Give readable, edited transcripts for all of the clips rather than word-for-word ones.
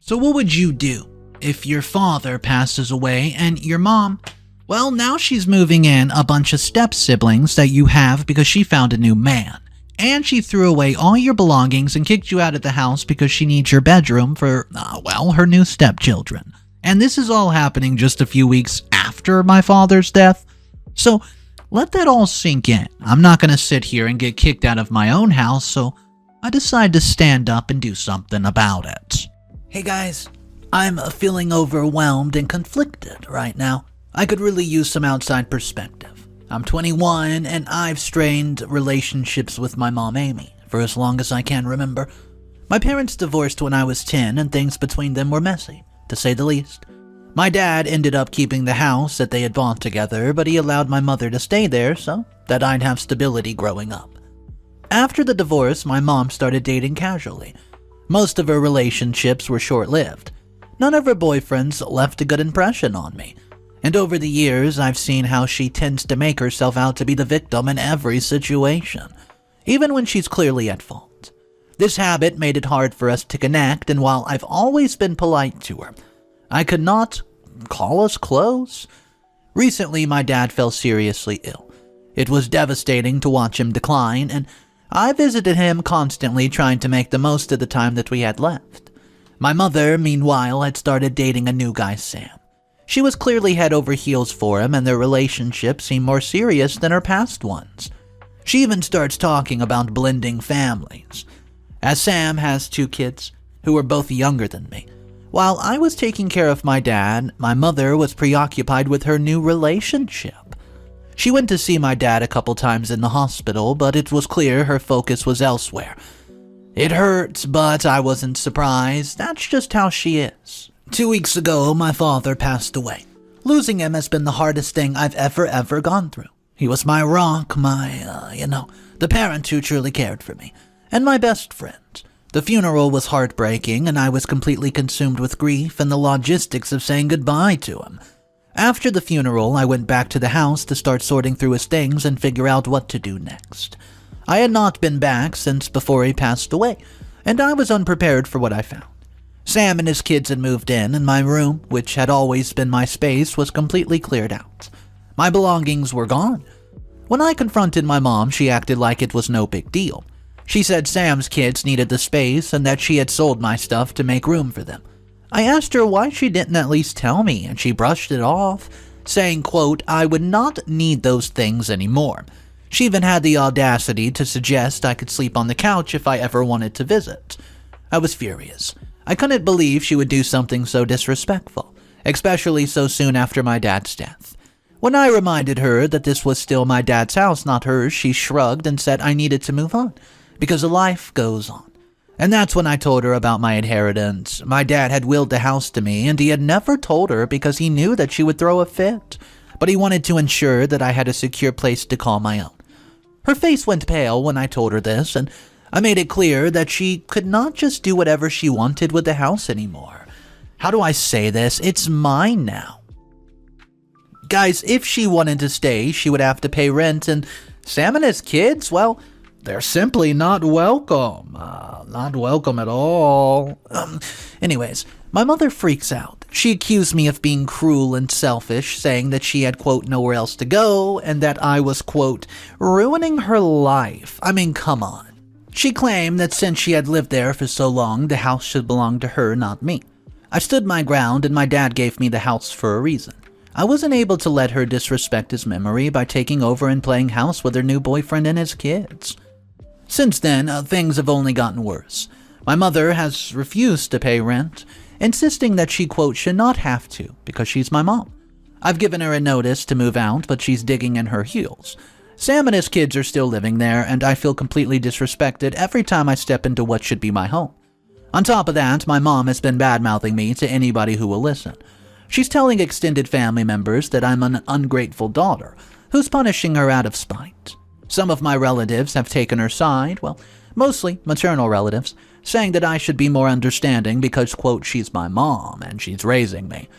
So what would you do if your father passes away and your mom, well, now she's moving in a bunch of step-siblings that you have because she found a new man, and she threw away all your belongings and kicked you out of the house because she needs your bedroom for, her new stepchildren. And this is all happening just a few weeks after my father's death. So let that all sink in. I'm not going to sit here and get kicked out of my own house, so I decide to stand up and do something about it. Hey guys, I'm feeling overwhelmed and conflicted right now. I could really use some outside perspective. I'm 21 and I've strained relationships with my mom Amy for as long as I can remember. My parents divorced when I was 10 and things between them were messy, to say the least. My dad ended up keeping the house that they had bought together, but he allowed my mother to stay there so that I'd have stability growing up. After the divorce, my mom started dating casually. Most of her relationships were short-lived. None of her boyfriends left a good impression on me. And over the years, I've seen how she tends to make herself out to be the victim in every situation, even when she's clearly at fault. This habit made it hard for us to connect, and while I've always been polite to her, I could not call us close. Recently, my dad fell seriously ill. It was devastating to watch him decline, and I visited him constantly, trying to make the most of the time that we had left. My mother, meanwhile, had started dating a new guy, Sam. She was clearly head over heels for him, and their relationship seemed more serious than her past ones. She even starts talking about blending families, as Sam has 2 kids, who are both younger than me. While I was taking care of my dad, my mother was preoccupied with her new relationship. She went to see my dad a couple times in the hospital, but it was clear her focus was elsewhere. It hurts, but I wasn't surprised. That's just how she is. 2 weeks ago, my father passed away. Losing him has been the hardest thing I've ever gone through. He was my rock, the parent who truly cared for me, and my best friend. The funeral was heartbreaking, and I was completely consumed with grief and the logistics of saying goodbye to him. After the funeral, I went back to the house to start sorting through his things and figure out what to do next. I had not been back since before he passed away, and I was unprepared for what I found. Sam and his kids had moved in, and my room, which had always been my space, was completely cleared out. My belongings were gone. When I confronted my mom, she acted like it was no big deal. She said Sam's kids needed the space and that she had sold my stuff to make room for them. I asked her why she didn't at least tell me, and she brushed it off, saying, quote, I would not need those things anymore. She even had the audacity to suggest I could sleep on the couch if I ever wanted to visit. I was furious. I couldn't believe she would do something so disrespectful, especially so soon after my dad's death. When I reminded her that this was still my dad's house, not hers, she shrugged and said I needed to move on, because life goes on. And that's when I told her about my inheritance. My dad had willed the house to me, and he had never told her because he knew that she would throw a fit. But he wanted to ensure that I had a secure place to call my own. Her face went pale when I told her this, and I made it clear that she could not just do whatever she wanted with the house anymore. How do I say this? It's mine now. Guys, if she wanted to stay, she would have to pay rent, and Sam and his kids, well, they're simply not welcome. Not welcome at all. Anyways, my mother freaks out. She accused me of being cruel and selfish, saying that she had, quote, nowhere else to go, and that I was, quote, ruining her life. I mean, come on. She claimed that since she had lived there for so long, the house should belong to her, not me. I stood my ground, and my dad gave me the house for a reason. I wasn't able to let her disrespect his memory by taking over and playing house with her new boyfriend and his kids. Since then, things have only gotten worse. My mother has refused to pay rent, insisting that she, quote, should not have to because she's my mom. I've given her a notice to move out, but she's digging in her heels. Sam and his kids are still living there, and I feel completely disrespected every time I step into what should be my home. On top of that, my mom has been bad-mouthing me to anybody who will listen. She's telling extended family members that I'm an ungrateful daughter who's punishing her out of spite. Some of my relatives have taken her side, well, mostly maternal relatives, saying that I should be more understanding because, quote, she's my mom and she's raising me.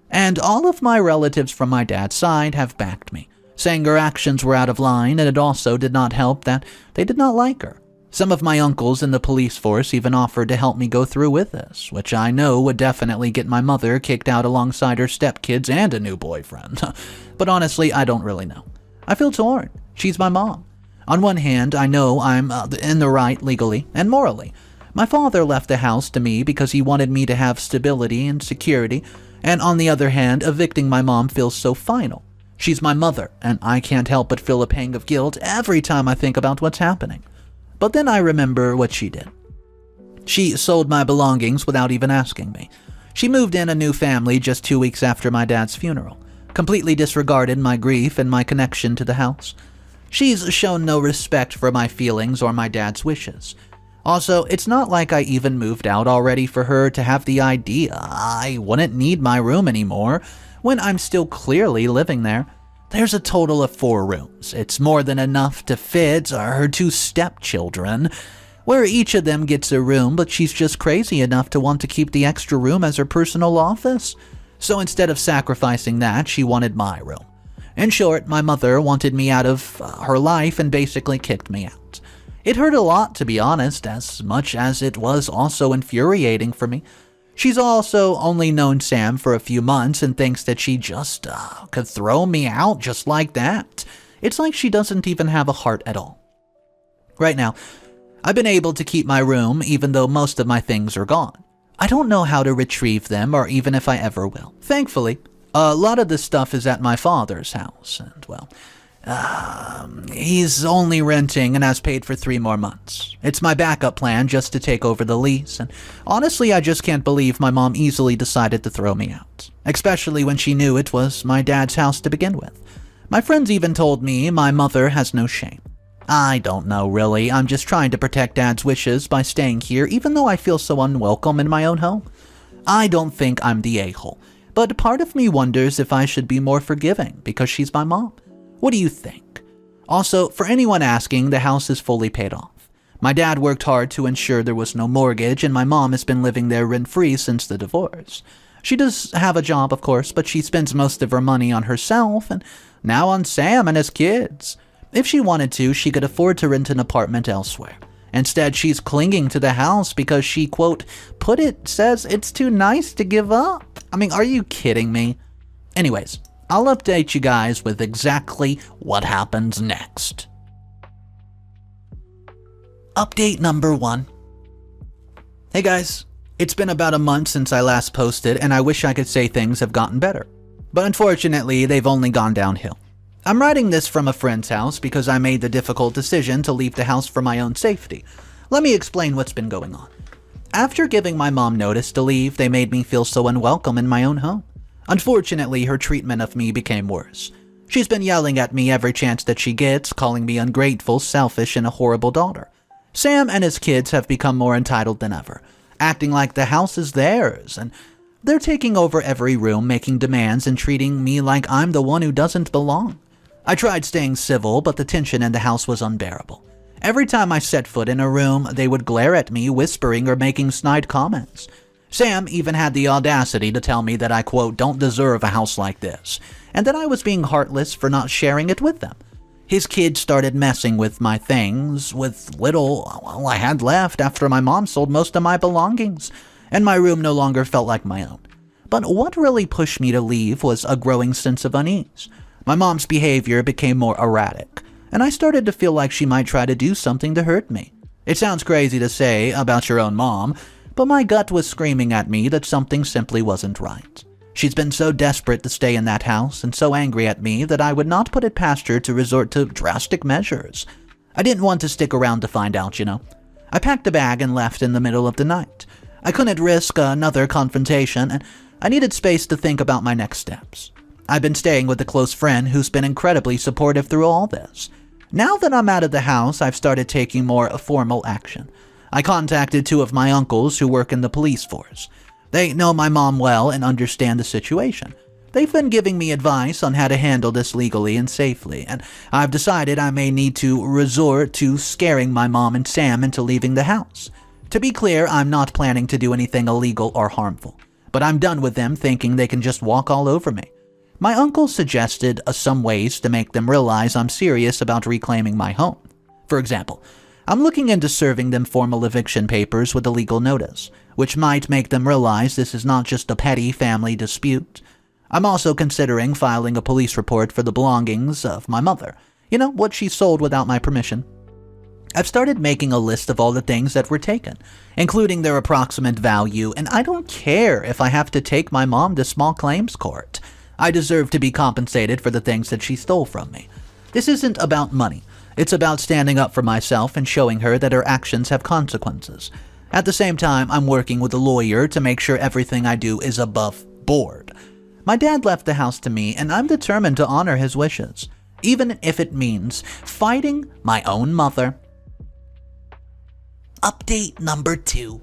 And all of my relatives from my dad's side have backed me, saying her actions were out of line, and it also did not help that they did not like her. Some of my uncles in the police force even offered to help me go through with this, which I know would definitely get my mother kicked out alongside her stepkids and a new boyfriend. But honestly, I don't really know. I feel torn. She's my mom. On one hand, I know I'm in the right legally and morally. My father left the house to me because he wanted me to have stability and security, and on the other hand, evicting my mom feels so final. She's my mother, and I can't help but feel a pang of guilt every time I think about what's happening. But then I remember what she did. She sold my belongings without even asking me. She moved in a new family just 2 weeks after my dad's funeral, completely disregarded my grief and my connection to the house. She's shown no respect for my feelings or my dad's wishes. Also, it's not like I even moved out already for her to have the idea I wouldn't need my room anymore when I'm still clearly living there. There's a total of 4 rooms. It's more than enough to fit her 2 stepchildren, where each of them gets a room, but she's just crazy enough to want to keep the extra room as her personal office. So instead of sacrificing that, she wanted my room. In short, my mother wanted me out of her life and basically kicked me out. It hurt a lot, to be honest, as much as it was also infuriating for me. She's also only known Sam for a few months and thinks that she just could throw me out just like that. It's like she doesn't even have a heart at all. Right now, I've been able to keep my room even though most of my things are gone. I don't know how to retrieve them or even if I ever will. Thankfully, a lot of this stuff is at my father's house, and well, he's only renting and has paid for 3 more months. It's my backup plan just to take over the lease, and honestly, I just can't believe my mom easily decided to throw me out, especially when she knew it was my dad's house to begin with. My friends even told me my mother has no shame. I don't know, really. I'm just trying to protect Dad's wishes by staying here, even though I feel so unwelcome in my own home. I don't think I'm the a-hole, but part of me wonders if I should be more forgiving because she's my mom. What do you think? Also, for anyone asking, the house is fully paid off. My dad worked hard to ensure there was no mortgage, and my mom has been living there rent-free since the divorce. She does have a job, of course, but she spends most of her money on herself and now on Sam and his kids. If she wanted to, she could afford to rent an apartment elsewhere. Instead, she's clinging to the house because she, quote, says it's too nice to give up. I mean, are you kidding me? Anyways, I'll update you guys with exactly what happens next. Update number 1. Hey guys, it's been about a month since I last posted, and I wish I could say things have gotten better. But unfortunately, they've only gone downhill. I'm writing this from a friend's house because I made the difficult decision to leave the house for my own safety. Let me explain what's been going on. After giving my mom notice to leave, they made me feel so unwelcome in my own home. Unfortunately, her treatment of me became worse. She's been yelling at me every chance that she gets, calling me ungrateful, selfish, and a horrible daughter. Sam and his kids have become more entitled than ever, acting like the house is theirs, and they're taking over every room, making demands, and treating me like I'm the one who doesn't belong. I tried staying civil, but the tension in the house was unbearable. Every time I set foot in a room, they would glare at me, whispering or making snide comments. Sam even had the audacity to tell me that I, quote, don't deserve a house like this, and that I was being heartless for not sharing it with them. His kids started messing with my things, with little I had left after my mom sold most of my belongings, and my room no longer felt like my own. But what really pushed me to leave was a growing sense of unease. My mom's behavior became more erratic, and I started to feel like she might try to do something to hurt me. It sounds crazy to say about your own mom, but my gut was screaming at me that something simply wasn't right. She's been so desperate to stay in that house and so angry at me that I would not put it past her to resort to drastic measures. I didn't want to stick around to find out, you know. I packed a bag and left in the middle of the night. I couldn't risk another confrontation, and I needed space to think about my next steps. I've been staying with a close friend who's been incredibly supportive through all this. Now that I'm out of the house, I've started taking more formal action. I contacted 2 of my uncles who work in the police force. They know my mom well and understand the situation. They've been giving me advice on how to handle this legally and safely, and I've decided I may need to resort to scaring my mom and Sam into leaving the house. To be clear, I'm not planning to do anything illegal or harmful, but I'm done with them thinking they can just walk all over me. My uncle suggested some ways to make them realize I'm serious about reclaiming my home. For example, I'm looking into serving them formal eviction papers with a legal notice, which might make them realize this is not just a petty family dispute. I'm also considering filing a police report for the belongings of my mother. You know, what she sold without my permission. I've started making a list of all the things that were taken, including their approximate value, and I don't care if I have to take my mom to small claims court. I deserve to be compensated for the things that she stole from me. This isn't about money. It's about standing up for myself and showing her that her actions have consequences. At the same time, I'm working with a lawyer to make sure everything I do is above board. My dad left the house to me, and I'm determined to honor his wishes, even if it means fighting my own mother. Update number 2.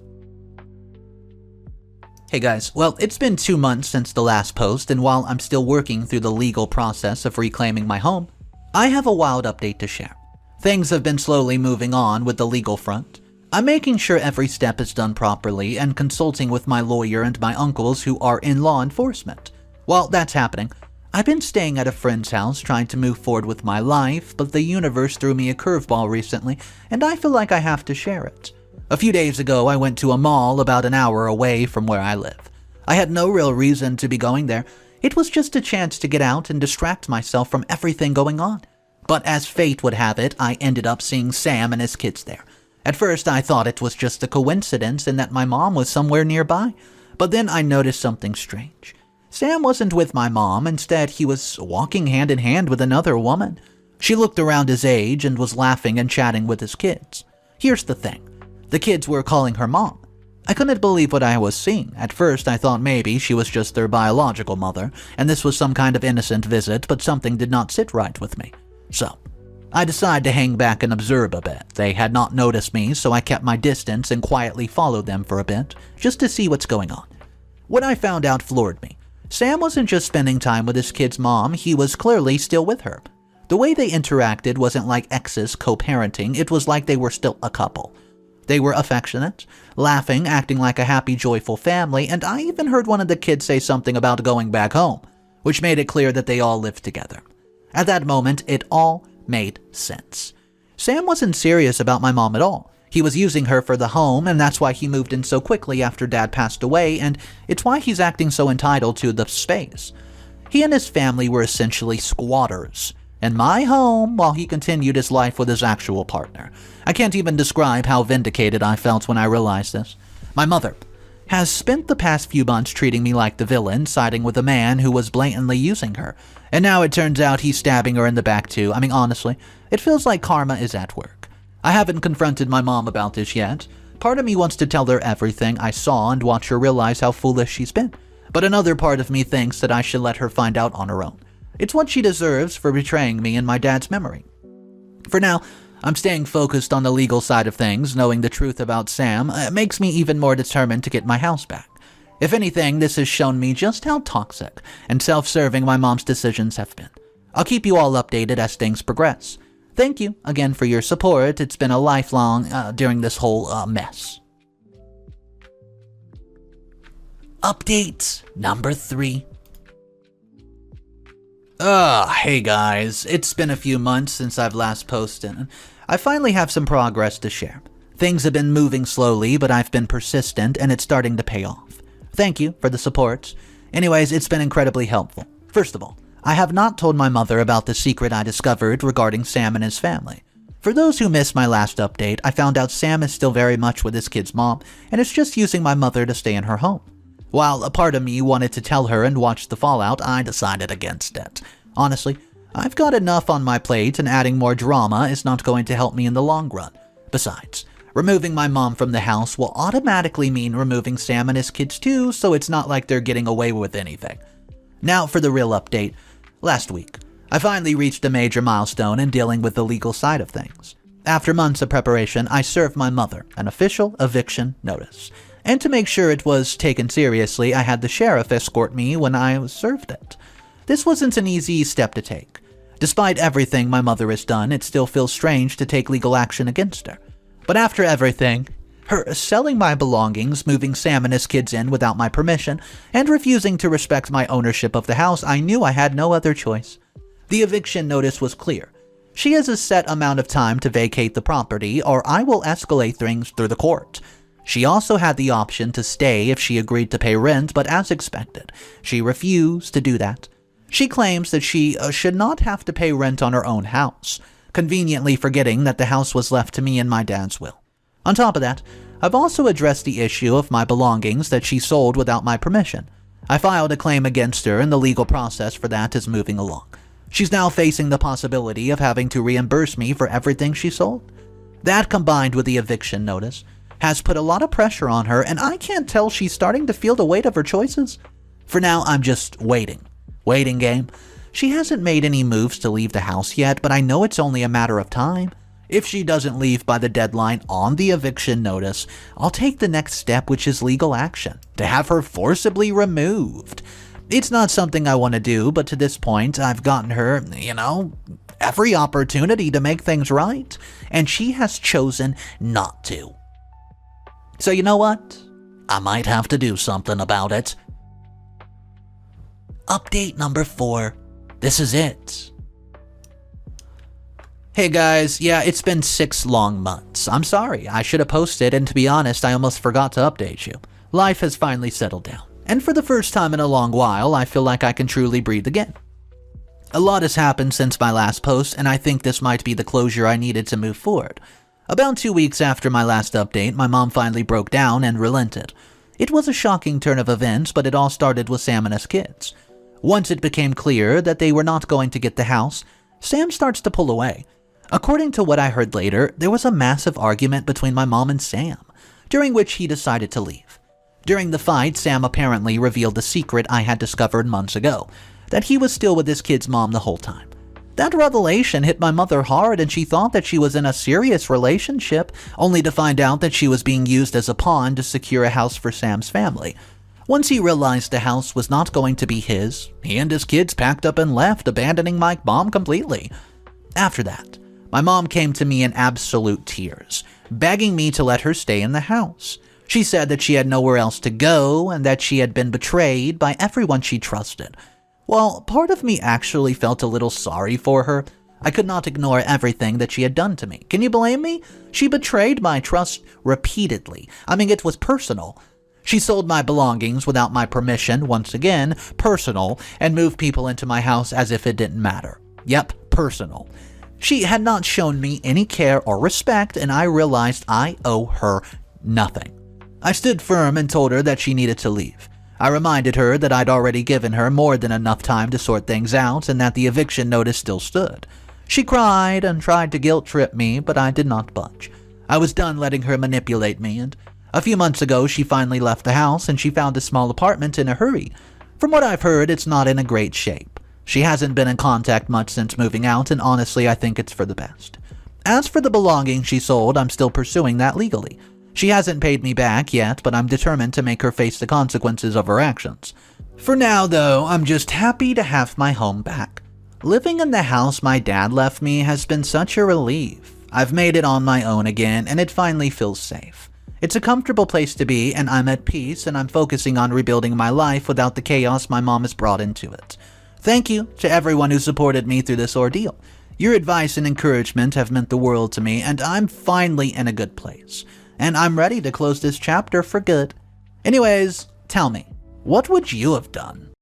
Hey guys, well, it's been 2 months since the last post, and while I'm still working through the legal process of reclaiming my home, I have a wild update to share. Things have been slowly moving on with the legal front. I'm making sure every step is done properly and consulting with my lawyer and my uncles who are in law enforcement. While that's happening, I've been staying at a friend's house trying to move forward with my life, but the universe threw me a curveball recently, and I feel like I have to share it. A few days ago, I went to a mall about an hour away from where I live. I had no real reason to be going there. It was just a chance to get out and distract myself from everything going on. But as fate would have it, I ended up seeing Sam and his kids there. At first, I thought it was just a coincidence and that my mom was somewhere nearby. But then I noticed something strange. Sam wasn't with my mom. Instead, he was walking hand in hand with another woman. She looked around his age and was laughing and chatting with his kids. Here's the thing. The kids were calling her mom. I couldn't believe what I was seeing. At first, I thought maybe she was just their biological mother, and this was some kind of innocent visit, but something did not sit right with me. So, I decided to hang back and observe a bit. They had not noticed me, so I kept my distance and quietly followed them for a bit, just to see what's going on. What I found out floored me. Sam wasn't just spending time with his kid's mom, he was clearly still with her. The way they interacted wasn't like exes co-parenting, it was like they were still a couple. They were affectionate, laughing, acting like a happy, joyful family, and I even heard one of the kids say something about going back home, which made it clear that they all lived together. At that moment, it all made sense. Sam wasn't serious about my mom at all. He was using her for the home, and that's why he moved in so quickly after Dad passed away, and it's why he's acting so entitled to the space. He and his family were essentially squatters in my home while he continued his life with his actual partner. I can't even describe how vindicated I felt when I realized this. My mother has spent the past few months treating me like the villain, siding with a man who was blatantly using her. And now it turns out he's stabbing her in the back too. I mean, honestly, it feels like karma is at work. I haven't confronted my mom about this yet. Part of me wants to tell her everything I saw and watch her realize how foolish she's been. But another part of me thinks that I should let her find out on her own. It's what she deserves for betraying me in my dad's memory. For now, I'm staying focused on the legal side of things. Knowing the truth about Sam makes me even more determined to get my house back. If anything, this has shown me just how toxic and self-serving my mom's decisions have been. I'll keep you all updated as things progress. Thank you again for your support. It's been a lifelong during this whole mess. Update number 3. Hey guys, it's been a few months since I've last posted, and I finally have some progress to share. Things have been moving slowly, but I've been persistent and it's starting to pay off. Thank you for the support. Anyways, it's been incredibly helpful. First of all, I have not told my mother about the secret I discovered regarding Sam and his family. For those who missed my last update, I found out Sam is still very much with his kid's mom and is just using my mother to stay in her home. While a part of me wanted to tell her and watch the fallout, I decided against it. Honestly, I've got enough on my plate and adding more drama is not going to help me in the long run. Besides, removing my mom from the house will automatically mean removing Sam and his kids too, so it's not like they're getting away with anything. Now for the real update. Last week, I finally reached a major milestone in dealing with the legal side of things. After months of preparation, I served my mother an official eviction notice. And to make sure it was taken seriously, I had the sheriff escort me when I served it. This wasn't an easy step to take. Despite everything my mother has done, it still feels strange to take legal action against her. But after everything, her selling my belongings, moving Sam and his kids in without my permission, and refusing to respect my ownership of the house, I knew I had no other choice. The eviction notice was clear. She has a set amount of time to vacate the property, or I will escalate things through the court. She also had the option to stay if she agreed to pay rent, but as expected, she refused to do that. She claims that she should not have to pay rent on her own house, conveniently forgetting that the house was left to me in my dad's will. On top of that, I've also addressed the issue of my belongings that she sold without my permission. I filed a claim against her, and the legal process for that is moving along. She's now facing the possibility of having to reimburse me for everything she sold. That, combined with the eviction notice, has put a lot of pressure on her, and I can't tell she's starting to feel the weight of her choices. For now, I'm just waiting. Waiting game. She hasn't made any moves to leave the house yet, but I know it's only a matter of time. If she doesn't leave by the deadline on the eviction notice, I'll take the next step, which is legal action, to have her forcibly removed. It's not something I want to do, but to this point, I've gotten her, every opportunity to make things right, and she has chosen not to. So you know what? I might have to do something about it. Update number 4. This is it. Hey guys, yeah, it's been 6 long months. I'm sorry, I should have posted, and to be honest, I almost forgot to update you. Life has finally settled down, and for the first time in a long while, I feel like I can truly breathe again. A lot has happened since my last post, and I think this might be the closure I needed to move forward. About 2 weeks after my last update, my mom finally broke down and relented. It was a shocking turn of events, but it all started with Sam and his kids. Once it became clear that they were not going to get the house, Sam starts to pull away. According to what I heard later, there was a massive argument between my mom and Sam, during which he decided to leave. During the fight, Sam apparently revealed the secret I had discovered months ago, that he was still with his kid's mom the whole time. That revelation hit my mother hard, and she thought that she was in a serious relationship, only to find out that she was being used as a pawn to secure a house for Sam's family. Once he realized the house was not going to be his, he and his kids packed up and left, abandoning my mom completely. After that, my mom came to me in absolute tears, begging me to let her stay in the house. She said that she had nowhere else to go and that she had been betrayed by everyone she trusted. Well, part of me actually felt a little sorry for her. I could not ignore everything that she had done to me. Can you blame me? She betrayed my trust repeatedly. It was personal. She sold my belongings without my permission, once again, personal, and moved people into my house as if it didn't matter. Yep, personal. She had not shown me any care or respect, and I realized I owe her nothing. I stood firm and told her that she needed to leave. I reminded her that I'd already given her more than enough time to sort things out and that the eviction notice still stood. She cried and tried to guilt-trip me, but I did not budge. I was done letting her manipulate me, and a few months ago she finally left the house and she found a small apartment in a hurry. From what I've heard, it's not in a great shape. She hasn't been in contact much since moving out, and honestly I think it's for the best. As for the belongings she sold, I'm still pursuing that legally. She hasn't paid me back yet, but I'm determined to make her face the consequences of her actions. For now, though, I'm just happy to have my home back. Living in the house my dad left me has been such a relief. I've made it on my own again, and it finally feels safe. It's a comfortable place to be, and I'm at peace, and I'm focusing on rebuilding my life without the chaos my mom has brought into it. Thank you to everyone who supported me through this ordeal. Your advice and encouragement have meant the world to me, and I'm finally in a good place. And I'm ready to close this chapter for good. Anyways, tell me, what would you have done?